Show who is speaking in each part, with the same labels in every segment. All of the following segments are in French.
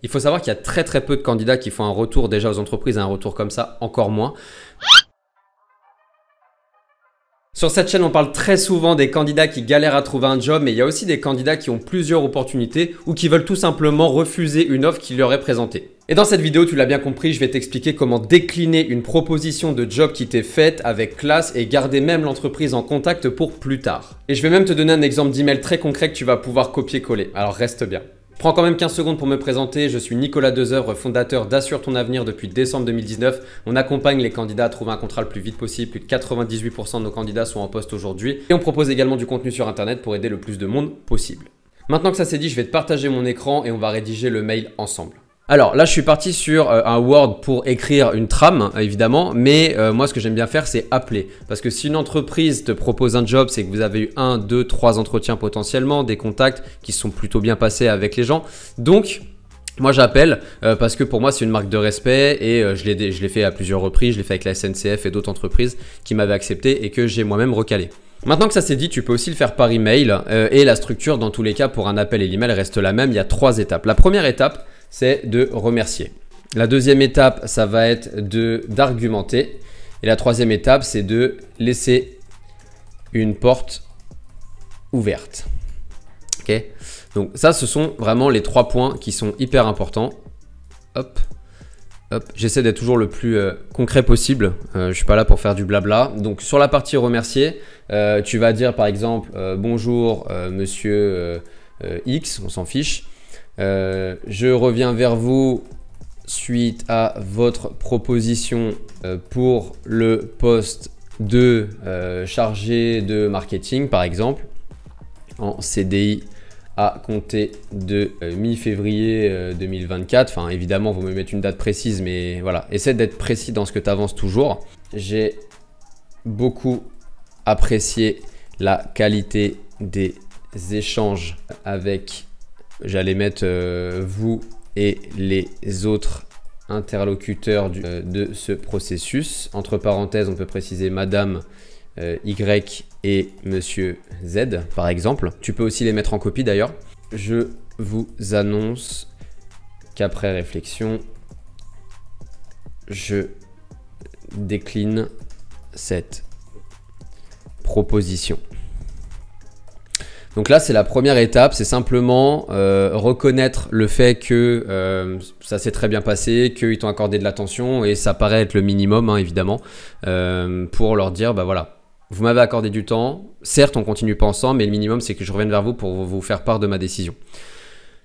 Speaker 1: Il faut savoir qu'il y a très très peu de candidats qui font un retour déjà aux entreprises, un retour comme ça, encore moins. Sur cette chaîne, on parle très souvent des candidats qui galèrent à trouver un job, mais il y a aussi des candidats qui ont plusieurs opportunités ou qui veulent tout simplement refuser une offre qui leur est présentée. Et dans cette vidéo, tu l'as bien compris, je vais t'expliquer comment décliner une proposition de job qui t'est faite avec classe et garder même l'entreprise en contact pour plus tard. Et je vais même te donner un exemple d'email très concret que tu vas pouvoir copier-coller. Alors reste bien. Prends quand même 15 secondes pour me présenter, je suis Nicolas Dezeuvre, fondateur d'Assure ton avenir depuis décembre 2019. On accompagne les candidats à trouver un contrat le plus vite possible, plus de 98% de nos candidats sont en poste aujourd'hui. Et on propose également du contenu sur internet pour aider le plus de monde possible. Maintenant que ça c'est dit, je vais te partager mon écran et on va rédiger le mail ensemble. Alors là, je suis parti sur un Word pour écrire une trame, évidemment, mais moi, ce que j'aime bien faire, c'est appeler. Parce que si une entreprise te propose un job, c'est que vous avez eu 1, 2, 3 entretiens potentiellement, des contacts qui sont plutôt bien passés avec les gens. Donc, moi, j'appelle parce que pour moi, c'est une marque de respect et je l'ai fait à plusieurs reprises. Je l'ai fait avec la SNCF et d'autres entreprises qui m'avaient accepté et que j'ai moi-même recalé. Maintenant que ça c'est dit, tu peux aussi le faire par email et la structure, dans tous les cas, pour un appel et l'email reste la même. Il y a 3 étapes. La première étape, c'est de remercier. La deuxième étape, ça va être d'argumenter. Et la troisième étape, c'est de laisser une porte ouverte. Ok? Donc ça, ce sont vraiment les 3 points qui sont hyper importants. Hop, hop. J'essaie d'être toujours le plus concret possible. Je suis pas là pour faire du blabla. Donc sur la partie remercier, tu vas dire par exemple bonjour monsieur X, on s'en fiche. Je reviens vers vous suite à votre proposition pour le poste de chargé de marketing par exemple en CDI à compter de mi-février 2024. Enfin évidemment, vous me mettez une date précise, mais voilà, essaie d'être précis dans ce que tu avances toujours. J'ai beaucoup apprécié la qualité des échanges avec, j'allais mettre vous et les autres interlocuteurs de ce processus. Entre parenthèses, on peut préciser Madame Y et Monsieur Z, par exemple. Tu peux aussi les mettre en copie d'ailleurs. Je vous annonce qu'après réflexion, je décline cette proposition. Donc là, c'est la première étape, c'est simplement reconnaître le fait que ça s'est très bien passé, qu'ils t'ont accordé de l'attention et ça paraît être le minimum, hein, évidemment, pour leur dire, bah voilà, vous m'avez accordé du temps, certes, on continue pas ensemble, mais le minimum, c'est que je revienne vers vous pour vous faire part de ma décision.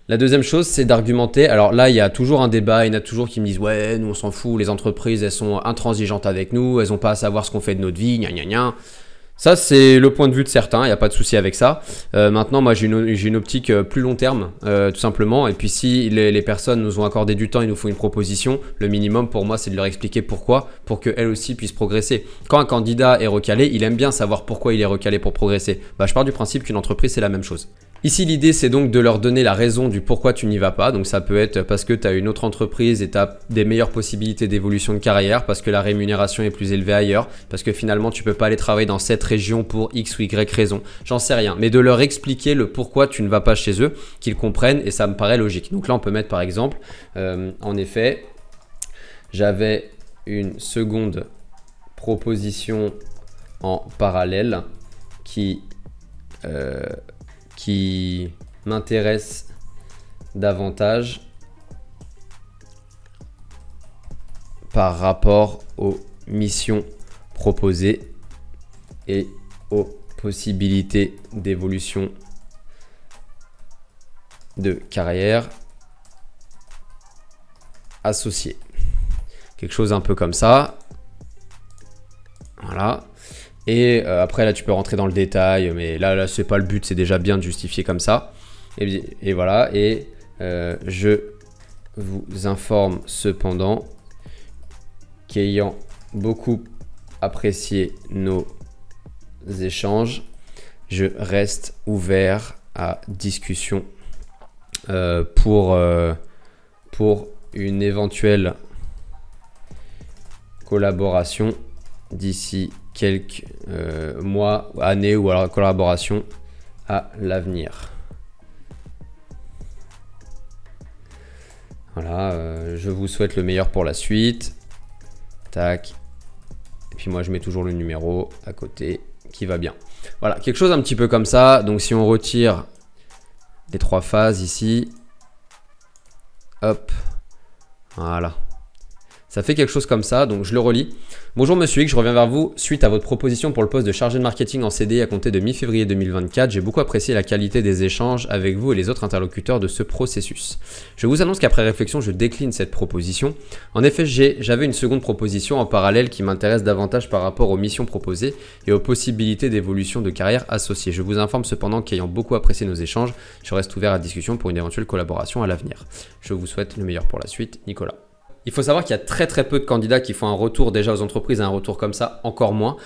Speaker 1: La deuxième chose, c'est d'argumenter. Alors là, il y a toujours un débat, il y en a toujours qui me disent « Ouais, nous, on s'en fout, les entreprises, elles sont intransigeantes avec nous, elles n'ont pas à savoir ce qu'on fait de notre vie, gna gna gna ». Ça, c'est le point de vue de certains, il n'y a pas de souci avec ça. Maintenant, moi, j'ai une optique plus long terme, tout simplement. Et puis, si les personnes nous ont accordé du temps et nous font une proposition, le minimum pour moi, c'est de leur expliquer pourquoi, pour qu'elles aussi puissent progresser. Quand un candidat est recalé, il aime bien savoir pourquoi il est recalé pour progresser. Bah, je pars du principe qu'une entreprise, c'est la même chose. Ici, l'idée, c'est donc de leur donner la raison du pourquoi tu n'y vas pas. Donc, ça peut être parce que tu as une autre entreprise et tu as des meilleures possibilités d'évolution de carrière, parce que la rémunération est plus élevée ailleurs, parce que finalement, tu peux pas aller travailler dans cette région pour X ou Y raison. J'en sais rien. Mais de leur expliquer le pourquoi tu ne vas pas chez eux, qu'ils comprennent et ça me paraît logique. Donc là, on peut mettre par exemple, en effet, j'avais une seconde proposition en parallèle qui m'intéresse davantage par rapport aux missions proposées et aux possibilités d'évolution de carrière associée. Quelque chose un peu comme ça. Voilà. Et après là tu peux rentrer dans le détail, mais là c'est pas le but, c'est déjà bien de justifier comme ça. Et voilà, et je vous informe cependant qu'ayant beaucoup apprécié nos échanges, je reste ouvert à discussion pour une éventuelle collaboration d'ici quelques mois, années ou alors collaboration à l'avenir. Voilà, je vous souhaite le meilleur pour la suite. Tac. Et puis moi, je mets toujours le numéro à côté qui va bien. Voilà, quelque chose un petit peu comme ça. Donc, si on retire les 3 phases ici, hop, voilà. Ça fait quelque chose comme ça, donc je le relis. Bonjour Monsieur X, je reviens vers vous suite à votre proposition pour le poste de chargé de marketing en CDI à compter de mi-février 2024. J'ai beaucoup apprécié la qualité des échanges avec vous et les autres interlocuteurs de ce processus. Je vous annonce qu'après réflexion, je décline cette proposition. En effet, j'avais une seconde proposition en parallèle qui m'intéresse davantage par rapport aux missions proposées et aux possibilités d'évolution de carrière associées. Je vous informe cependant qu'ayant beaucoup apprécié nos échanges, je reste ouvert à discussion pour une éventuelle collaboration à l'avenir. Je vous souhaite le meilleur pour la suite, Nicolas. Il faut savoir qu'il y a très peu de candidats qui font un retour déjà aux entreprises, un retour comme ça, encore moins.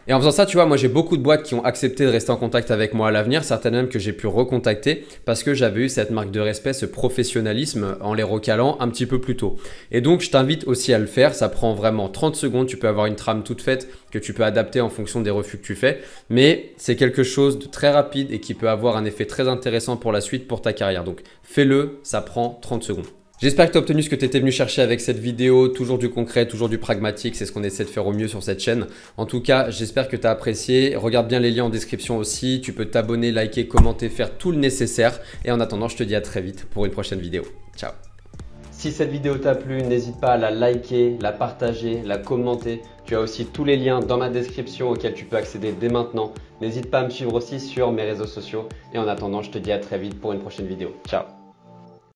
Speaker 1: Et en faisant ça, tu vois, moi j'ai beaucoup de boîtes qui ont accepté de rester en contact avec moi à l'avenir, certaines même que j'ai pu recontacter parce que j'avais eu cette marque de respect, ce professionnalisme en les recalant un petit peu plus tôt. Et donc je t'invite aussi à le faire, ça prend vraiment 30 secondes, tu peux avoir une trame toute faite que tu peux adapter en fonction des refus que tu fais, mais c'est quelque chose de très rapide et qui peut avoir un effet très intéressant pour la suite, pour ta carrière. Donc fais-le, ça prend 30 secondes. J'espère que tu as obtenu ce que tu étais venu chercher avec cette vidéo, toujours du concret, toujours du pragmatique, c'est ce qu'on essaie de faire au mieux sur cette chaîne. En tout cas, j'espère que tu as apprécié. Regarde bien les liens en description aussi, tu peux t'abonner, liker, commenter, faire tout le nécessaire. Et en attendant, je te dis à très vite pour une prochaine vidéo. Ciao. Si cette vidéo t'a plu, n'hésite pas à la liker, la partager, la commenter. Tu as aussi tous les liens dans ma description auxquels tu peux accéder dès maintenant. N'hésite pas à me suivre aussi sur mes réseaux sociaux. Et en attendant, je te dis à très vite pour une prochaine vidéo. Ciao.